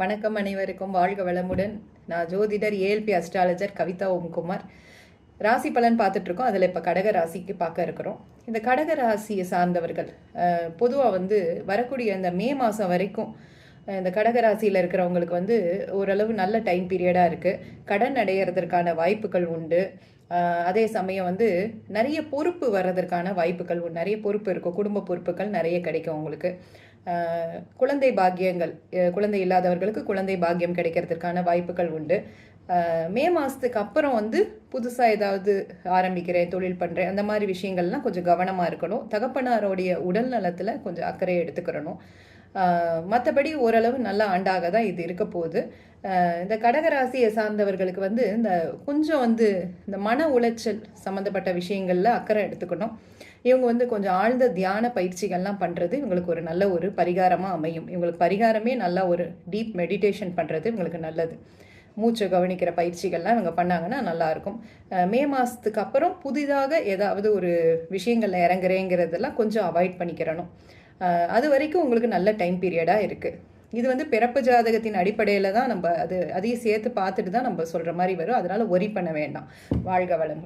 வணக்கம் அனைவருக்கும், வாழ்க வளமுடன். நான் ஜோதிடர் ஏஎல்பி அஸ்ட்ராலஜர் கவிதா ஓம்குமார். ராசி பலன் பார்த்துட்ருக்கோம். அதில் இப்போ கடக ராசிக்கு பார்க்க இருக்கிறோம். இந்த கடக ராசியை சார்ந்தவர்கள் பொதுவாக வரக்கூடிய இந்த மே மாதம் வரைக்கும் இந்த கடகராசியில் இருக்கிறவங்களுக்கு ஓரளவு நல்ல டைம் பீரியடாக இருக்குது. கடன் அடையிறதற்கான வாய்ப்புகள் உண்டு. அதே சமயம் நிறைய பொறுப்பு வர்றதற்கான வாய்ப்புகள் உண்டு. நிறைய பொறுப்பு இருக்கும், குடும்ப பொறுப்புகள் நிறைய கிடைக்கும் உங்களுக்கு. குழந்தை பாக்கியங்கள், குழந்தை இல்லாதவர்களுக்கு குழந்தை பாக்கியம் கிடைக்கிறதுக்கான வாய்ப்புகள் உண்டு. மே மாதத்துக்கு அப்புறம் புதுசாக ஏதாவது ஆரம்பிக்கிறேன், தொழில் பண்ணுறேன், அந்த மாதிரி விஷயங்கள்லாம் கொஞ்சம் கவனமாக இருக்கணும். தகப்பனாரோடைய உடல் நலத்தில் கொஞ்சம் அக்கறை எடுத்துக்கிறணும். மற்றபடி ஓரளவு நல்ல ஆண்டாக தான் இது இருக்க போகுது. இந்த கடகராசியை சார்ந்தவர்களுக்கு இந்த கொஞ்சம் இந்த மன உளைச்சல் சம்மந்தப்பட்ட விஷயங்களில் அக்கறை எடுத்துக்கணும். இவங்க கொஞ்சம் ஆழ்ந்த தியான பயிற்சிகள்லாம் பண்ணுறது இவங்களுக்கு ஒரு நல்ல ஒரு பரிகாரமாக அமையும். இவங்களுக்கு பரிகாரமே நல்லா ஒரு டீப் மெடிடேஷன் பண்ணுறது இவங்களுக்கு நல்லது. மூச்சை கவனிக்கிற பயிற்சிகள்லாம் இவங்க பண்ணாங்கன்னா நல்லாயிருக்கும். மே மாதத்துக்கு அப்புறம் புதிதாக ஏதாவது ஒரு விஷயங்களில் இறங்குறேங்கிறதெல்லாம் கொஞ்சம் அவாய்ட் பண்ணிக்கிறணும். அது வரைக்கும் உங்களுக்கு நல்ல டைம் பீரியடாக இருக்குது. இது பிறப்பு ஜாதகத்தின் அடிப்படையில் தான் நம்ம அதையும் சேர்த்து பார்த்துட்டு தான் நம்ம சொல்கிற மாதிரி வரும். அதனால் ஒரி பண்ண வேண்டாம். வாழ்க வளம்.